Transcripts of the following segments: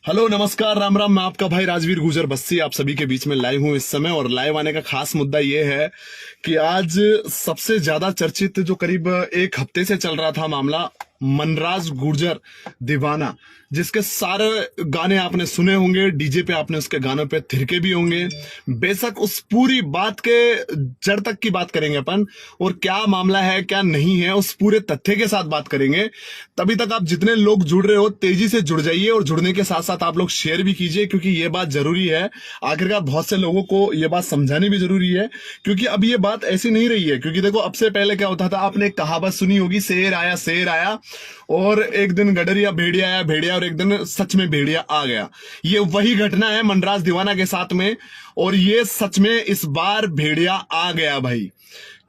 Hello नमस्कार राम राम। मैं आपका भाई राजवीर गुजर बस्सी आप सभी के बीच में लाइव हूं इस समय। और लाइव आने का खास मुद्दा ये है कि आज सबसे ज्यादा चर्चित जो करीब एक हफ्ते से चल रहा था मामला, मनराज गुर्जर दीवाना, जिसके सारे गाने आपने सुने होंगे, डीजे पे आपने उसके गानों पे थिरके भी होंगे। बेशक उस पूरी बात के जड़ तक की बात करेंगे अपन, और क्या मामला है क्या नहीं है उस पूरे तथ्य के साथ बात करेंगे। तभी तक आप जितने लोग जुड़ रहे हो तेजी से जुड़ जाइए, और जुड़ने के साथ साथ आप लोग शेयर भी कीजिए, क्योंकि ये बात जरूरी है। आखिरकार बहुत से लोगों को ये बात समझानी भी जरूरी है, क्योंकि अब ये बात ऐसी नहीं रही है। क्योंकि देखो, अब से पहले क्या होता था, आपने एक कहावत सुनी होगी, शेर आया और एक दिन गडरिया भेड़िया आया, भेड़िया और एक दिन सच में भेड़िया आ गया। ये वही घटना है मनराज दीवाना के साथ में, और ये सच में इस बार भेड़िया आ गया भाई।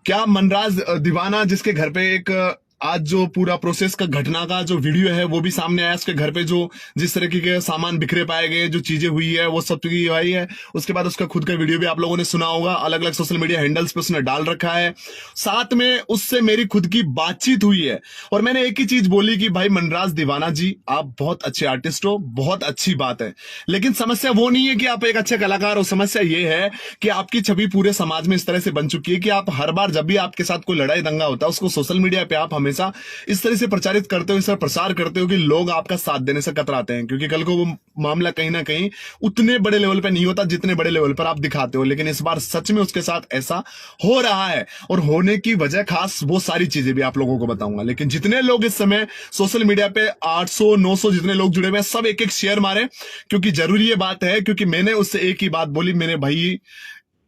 क्या मनराज दीवाना, जिसके घर पे एक आज जो पूरा प्रोसेस का घटना का जो वीडियो है वो भी सामने आया, उसके घर पे जो जिस तरीके के सामान बिखरे पाए गए, जो चीजें हुई है वो सब की आई है। उसके बाद उसका खुद का वीडियो भी आप लोगों ने सुना होगा, अलग अलग सोशल मीडिया हैंडल्स पे उसने डाल रखा है। साथ में उससे मेरी खुद की बातचीत हुई है, और मैंने एक ही चीज बोली कि भाई मनराज दीवाना जी, आप बहुत अच्छे आर्टिस्ट हो, बहुत अच्छी बात है, लेकिन समस्या वो नहीं है कि आप एक अच्छे कलाकार हो। समस्या ये है कि आपकी छवि पूरे समाज में इस तरह से बन चुकी है कि आप हर बार जब भी आपके साथ कोई लड़ाई दंगा होता है, उसको सोशल मीडिया पे आप हमेशा इस तरह से प्रचारित करते हो, इस तरह प्रसार करते हो कि लोग आपका साथ देने से कतराते हैं, क्योंकि कल को वो मामला कहीं ना कहीं उतने बड़े लेवल पे नहीं होता जितने बड़े लेवल पर आप दिखाते हो। लेकिन इस बार सच में उसके साथ ऐसा हो रहा है, और होने की वजह खास वो सारी चीजें भी आप लोगों को बताऊंगा। लेकिन जितने लोग इस समय सोशल मीडिया पे 800 900 जितने लोग जुड़े हुए हैं, सब एक एक शेयर मारे, क्योंकि जरूरी ये बात है। क्योंकि मैंने उससे एक ही बात बोली, मेरे भाई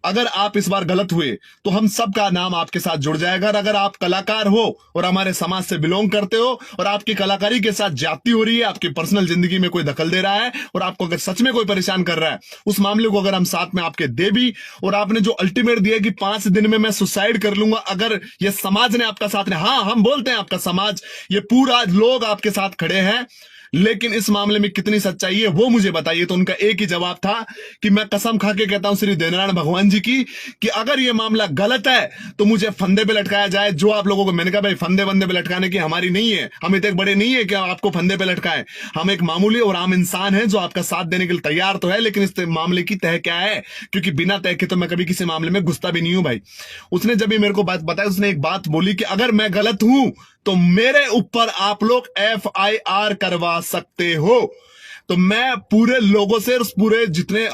अगर आप इस बार गलत हुए तो हम सबका नाम आपके साथ जुड़ जाएगा। अगर आप कलाकार हो और हमारे समाज से बिलोंग करते हो, और आपकी कलाकारी के साथ जाती हो रही है, आपकी पर्सनल जिंदगी में कोई दखल दे रहा है, और आपको अगर सच में कोई परेशान कर रहा है, उस मामले को अगर हम साथ में आपके दे भी, और आपने जो अल्टीमेट दिया कि 5 दिन में मैं सुसाइड कर लूंगा, अगर ये समाज ने आपका साथ ने, हाँ हम बोलते हैं आपका समाज, ये पूरा लोग आपके साथ खड़े हैं, लेकिन इस मामले में कितनी सच्चाई है वो मुझे बताइए। तो उनका एक ही जवाब था कि मैं कसम खा के कहता हूं श्री देवनारायण भगवान जी की, कि अगर ये मामला गलत है तो मुझे फंदे पे लटकाया जाए। जो आप लोगों को मैंने कहा भाई, फंदे वंदे पे लटकाने की हमारी नहीं है, हम इतने बड़े नहीं है कि आपको फंदे पे लटकाए। हम एक मामूली और आम इंसान है जो आपका साथ देने के लिए तैयार तो है, लेकिन इस मामले की तह क्या है, क्योंकि बिना तह के तो मैं कभी किसी मामले में घुसता भी नहीं हूं भाई। उसने जब भी मेरे को बात बताई, उसने एक बात बोली कि अगर मैं गलत हूं तो मेरे ऊपर आप लोग FIR करवा सकते हो। तो मैं पूरे लोगों से, उस पूरे जितने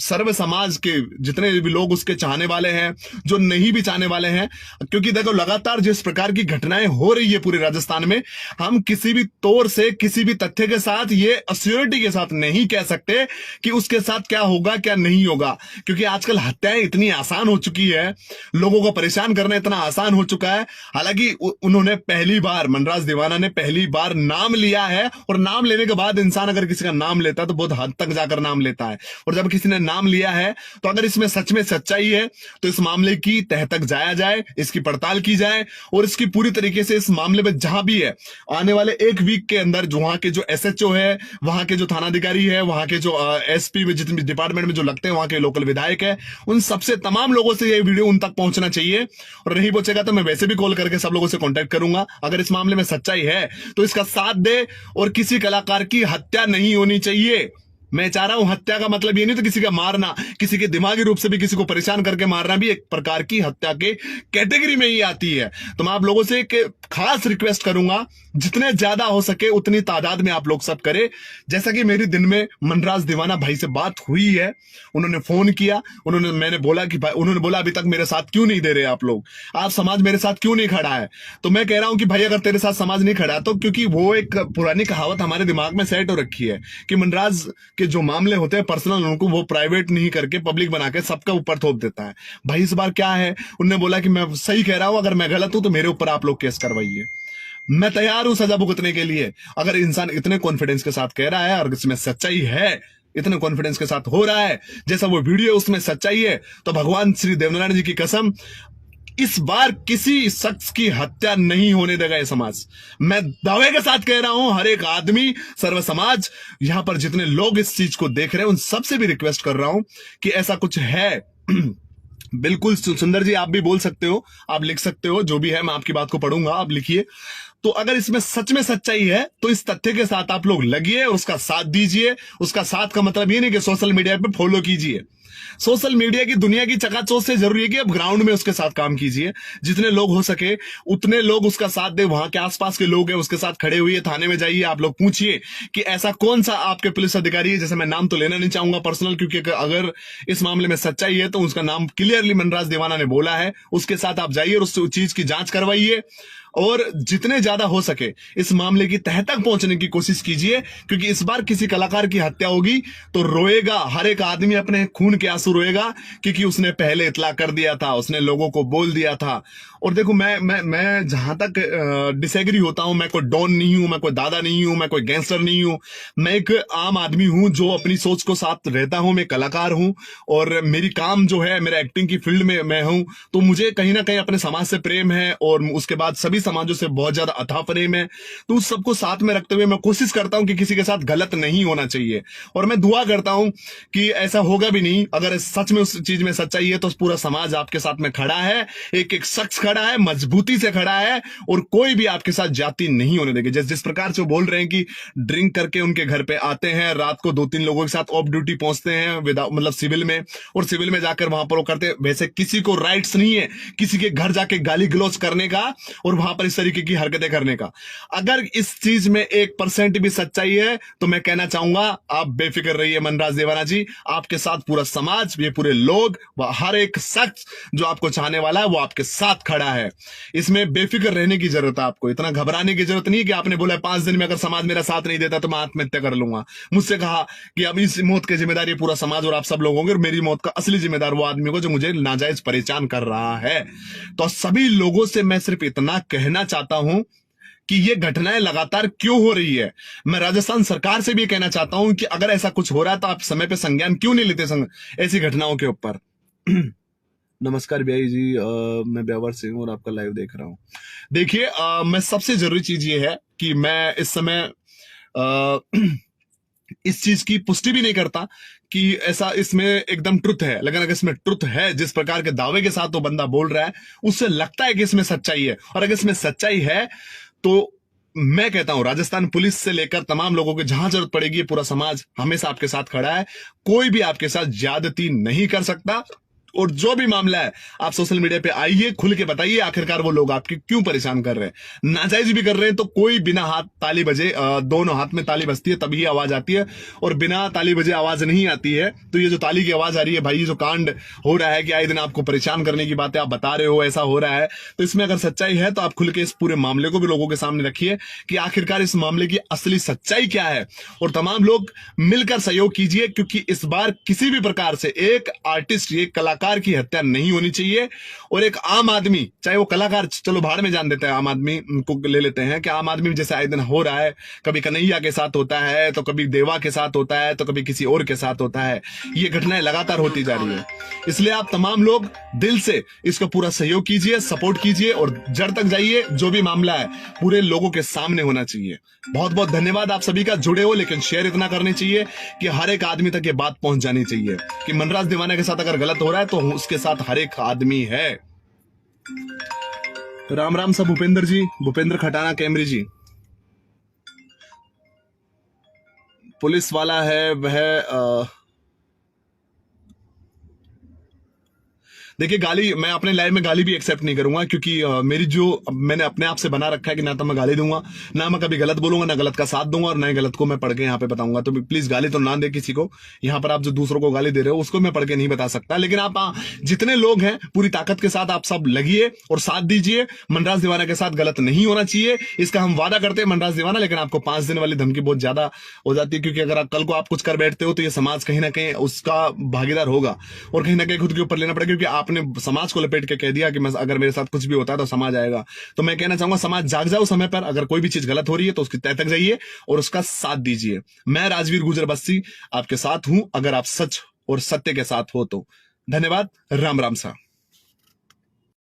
सर्व समाज के जितने भी लोग उसके चाहने वाले हैं, जो नहीं भी चाहने वाले हैं, क्योंकि देखो लगातार जिस प्रकार की घटनाएं हो रही है पूरे राजस्थान में, हम किसी भी तौर से किसी भी तथ्य के साथ ये अश्योरिटी के साथ नहीं कह सकते कि उसके साथ क्या होगा क्या नहीं होगा, क्योंकि आजकल हत्याएं इतनी आसान हो चुकी है, लोगों को परेशान करना इतना आसान हो चुका है। हालांकि उन्होंने पहली बार, मनराज दीवाना ने पहली बार नाम लिया है, और नाम लेने के बाद इंसान अगर किसी का नाम लेता है तो बहुत हद तक जाकर नाम लेता है, और जब किसी ने नाम लिया है तो अगर इसमें सच में सच्चाई है तो इस मामले की तह तक जाया जाए, इसकी पड़ताल की जाए, और इसकी पूरी तरीके से इस मामले में जहां भी है आने वाले 1 वीक के अंदर जो वहां के जो SHO है, वहां के जो थानाधिकारी है, वहां के जो SP में जितने डिपार्टमेंट में जो लगते हैं, वहां के लोकल विधायक है, उन सबसे तमाम लोगों से ये वीडियो उन तक पहुंचना चाहिए। और नहीं पहुंचेगा तो मैं वैसे भी कॉल करके सब लोगों से कांटेक्ट करूंगा। अगर इस मामले में सच्चाई है तो इसका साथ दे, और किसी कलाकार की हत्या नहीं होनी चाहिए। मैं चाह रहा हूं, हत्या का मतलब ये नहीं तो किसी का मारना, किसी के दिमागी रूप से भी किसी को परेशान करके मारना भी एक प्रकार की हत्या के कैटेगरी में ही आती है। तो मैं आप लोगों से एक खास रिक्वेस्ट करूंगा, जितने ज्यादा हो सके उतनी तादाद में आप लोग सब करें। जैसा कि मेरी दिन में मनराज दीवाना भाई से बात हुई है, उन्होंने फोन किया, मैंने बोला कि भाई, उन्होंने बोला अभी तक मेरे साथ क्यों नहीं दे रहे आप लोग, आप समाज मेरे साथ क्यों नहीं खड़ा है। तो मैं कह रहा हूं कि भाई अगर तेरे साथ समाज नहीं खड़ा तो, क्योंकि वो एक पुरानी कहावत हमारे दिमाग में सेट हो रखी है कि मनराज के जो मामले होते हैं पर्सनल, उनको वो प्राइवेट नहीं करके पब्लिक बना के सबका ऊपर थोप देता है। भाई इस बार क्या है, उन्होंने बोला कि मैं सही कह रहा हूं, अगर मैं गलत हूं तो मेरे ऊपर आप लोग केस करवाइए, मैं तैयार हूं सजा भुगतने के लिए। अगर इंसान इतने कॉन्फिडेंस के साथ कह रहा है और इसमें सच्चाई है, इतने कॉन्फिडेंस के साथ हो रहा है, जैसा वो वीडियो उसमें सच्चाई है, तो भगवान श्री देवनारायण जी की कसम, इस बार किसी शख्स की हत्या नहीं होने देगा ये समाज। मैं दावे के साथ कह रहा हूं, हर एक आदमी, सर्व समाज, यहां पर जितने लोग इस चीज को देख रहे हैं, उन सबसे भी रिक्वेस्ट कर रहा हूं कि ऐसा कुछ है बिल्कुल सुंदर जी, आप भी बोल सकते हो, आप लिख सकते हो, जो भी है मैं आपकी बात को पढ़ूंगा, आप लिखिए। तो अगर इसमें सच में सच्चाई है तो इस तथ्य के साथ आप लोग लगिए, उसका साथ दीजिए। उसका साथ का मतलब ये नहीं कि सोशल मीडिया पे फॉलो कीजिए। सोशल मीडिया की दुनिया की चकाचौंध से जरूरी है कि अब ग्राउंड में उसके साथ काम कीजिए। जितने लोग हो सके उतने लोग उसका साथ दे। वहां के आसपास के लोग हैं उसके साथ खड़े हुए, थाने में जाइए, आप लोग पूछिए कि ऐसा कौन सा आपके पुलिस अधिकारी है, जैसे मैं नाम तो लेना नहीं चाहूंगा पर्सनल, क्योंकि अगर इस मामले में सच्चाई है तो उसका नाम क्लियरली मनराज दीवाना ने बोला है। उसके साथ आप जाइए और उस चीज की जांच करवाइए और जितने ज्यादा हो सके इस मामले की तह तक पहुंचने की कोशिश कीजिए, क्योंकि इस बार किसी कलाकार की हत्या होगी तो रोएगा हर एक आदमी, अपने खून के आंसू रोएगा, क्योंकि उसने पहले इतला कर दिया था, उसने लोगों को बोल दिया था। और देखो मैं जहां तक डिसएग्री होता हूं, मैं कोई डॉन नहीं हूं, मैं कोई दादा नहीं हूं, मैं कोई गैंगस्टर नहीं हूं, मैं एक आम आदमी हूं जो अपनी सोच को साथ रहता हूं। मैं कलाकार हूं और मेरी काम जो है, मेरा एक्टिंग की फील्ड में मैं हूं, तो मुझे कहीं ना कहीं अपने समाज से प्रेम है और उसके बाद सभी समाजों से बहुत ज्यादा अथाह प्रेम है। तो उस सबको साथ में रखते हुए मैं कोशिश करता हूं कि किसी के साथ गलत नहीं होना चाहिए, और मैं दुआ करता हूं कि ऐसा होगा भी नहीं। अगर सच में उस चीज में सच्चाई है तो पूरा समाज आपके साथ में खड़ा है, एक एक शख्स खड़ा है, मजबूती से खड़ा है, और कोई भी आपके साथ जाति नहीं होने देंगे। जिस प्रकार से वो बोल रहे हैं कि ड्रिंक करके उनके घर पे आते हैं, रात को 2-3 लोगों के साथ ऑफ ड्यूटी पहुंचते हैं मतलब सिविल में, और सिविल में जाकर वहां पर वो करते, वैसे किसी को राइट्स नहीं है किसी के घर जाके गाली गलौज करने का और वहां पर इस तरीके की हरकतें करने का। अगर इस चीज में 1% भी सच्चाई है तो मैं कहना चाहूंगा आप बेफिक्र रहिए मनराज दीवाना जी, आपके साथ पूरा समाज, ये पूरे लोग, हर एक शख्स जो आपको चाहने वाला है वो आपके साथ खड़ा है। इसमें बेफिक्र रहने की जरूरत है, आपको इतना घबराने की जरूरत नहीं कि आपने बोला 5 दिन में अगर समाज मेरा साथ नहीं देता तो मैं आत्महत्या कर लूंगा। मुझसे कहा कि अब इस मौत की जिम्मेदारी पूरा समाज और आप सब लोग होंगे, और मेरी मौत का असली जिम्मेदार वो आदमी होगा जो मुझे नाजायज परेशान कर रहा है। तो सभी लोगों से मैं सिर्फ इतना कहना चाहता हूं कि ये घटनाएं लगातार क्यों हो रही है। मैं राजस्थान सरकार से भी कहना चाहता हूं कि अगर ऐसा कुछ हो रहा है तो आप समय पे संज्ञान क्यों नहीं लेते ऐसी घटनाओं के ऊपर। नमस्कार बिहाई जी, मैं ब्यावर सिंह और आपका लाइव देख रहा हूं। देखिए, मैं सबसे जरूरी चीज ये है कि मैं इस समय इस चीज की पुष्टि भी नहीं करता कि ऐसा इसमें एकदम ट्रुथ है, लेकिन अगर इसमें ट्रुथ है, जिस प्रकार के दावे के साथ वो बंदा बोल रहा है, उससे लगता है कि इसमें सच्चाई है। और अगर इसमें सच्चाई है तो मैं कहता हूं राजस्थान पुलिस से लेकर तमाम लोगों को जहां जरूरत पड़ेगी पूरा समाज हमेशा आपके साथ खड़ा है। कोई भी आपके साथ ज्यादती नहीं कर सकता। और जो भी मामला है आप सोशल मीडिया पे आइए, खुल के बताइए आखिरकार वो लोग आपके क्यों परेशान कर रहे हैं। नाजायज भी कर रहे हैं तो कोई बिना हाथ ताली बजे, दोनों हाथ में ताली बजती है तभी आवाज आती है, और बिना ताली बजे आवाज नहीं आती है। तो ये जो ताली की आवाज आ रही है भाई, जो कांड हो रहा है कि आए दिन आपको परेशान करने की बातें आप बता रहे हो, ऐसा हो रहा है, तो इसमें अगर सच्चाई है तो आप खुल के इस पूरे मामले को भी लोगों के सामने रखिए कि आखिरकार इस मामले की असली सच्चाई क्या है, और तमाम लोग मिलकर सहयोग कीजिए, क्योंकि इस बार किसी भी प्रकार से एक आर्टिस्ट, एक कलाकार की हत्या नहीं होनी चाहिए। और एक आम आदमी, चाहे वो कलाकार, चलो भाड़ में जान देते हैं, आम आदमी को ले लेते हैं कि आम आदमी जैसे आए दिन हो रहा है, कभी कन्हैया के साथ होता है तो कभी देवा के साथ होता है तो कभी किसी और के साथ होता है, ये घटनाएं लगातार होती जा रही है। इसलिए आप तमाम लोग दिल से इसको पूरा सहयोग कीजिए, सपोर्ट कीजिए और जड़ तक जाइए। जो भी मामला है पूरे लोगों के सामने होना चाहिए। बहुत बहुत धन्यवाद आप सभी का, जुड़े हो, लेकिन शेयर इतना करनी चाहिए कि हर एक आदमी तक ये बात पहुंच जानी चाहिए कि मनराज दीवाना के साथ अगर गलत हो रहा है तो उसके साथ हर एक आदमी है। राम राम सब भूपेंद्र जी, भूपेंद्र खटाना कैमरी जी। पुलिस वाला है वह देखिए, गाली मैं अपने लाइव में गाली भी एक्सेप्ट नहीं करूंगा, क्योंकि मेरी जो मैंने अपने आप से बना रखा है कि ना तो मैं गाली दूंगा, ना मैं कभी गलत बोलूंगा, ना गलत का साथ दूंगा, और ना ही गलत को मैं पढ़ के यहाँ पे बताऊंगा। तो प्लीज गाली तो ना दे किसी को। यहाँ पर आप जो दूसरों को गाली दे रहे हो उसको मैं पढ़ के नहीं बता सकता, लेकिन आप जितने लोग हैं पूरी ताकत के साथ आप सब लगिए और साथ दीजिए। मनराज दीवाना के साथ गलत नहीं होना चाहिए, इसका हम वादा करते हैं मनराज दीवाना, लेकिन आपको 5 दिन वाली धमकी बहुत ज्यादा हो जाती है, क्योंकि अगर आप कल को आप कुछ कर बैठते हो तो ये समाज कहीं ना कहीं उसका भागीदार होगा, और कहीं ना कहीं खुद के ऊपर लेना पड़ेगा, क्योंकि आपने समाज को लपेट के कह दिया कि अगर मेरे साथ कुछ भी होता है तो समाज आएगा। तो मैं कहना चाहूंगा समाज जाग जाओ समय पर, अगर कोई भी चीज गलत हो रही है तो उसकी तह तक जाइए और उसका साथ दीजिए। मैं राजवीर गुजर बस्सी आपके साथ हूं, अगर आप सच और सत्य के साथ हो तो। धन्यवाद। राम राम सा।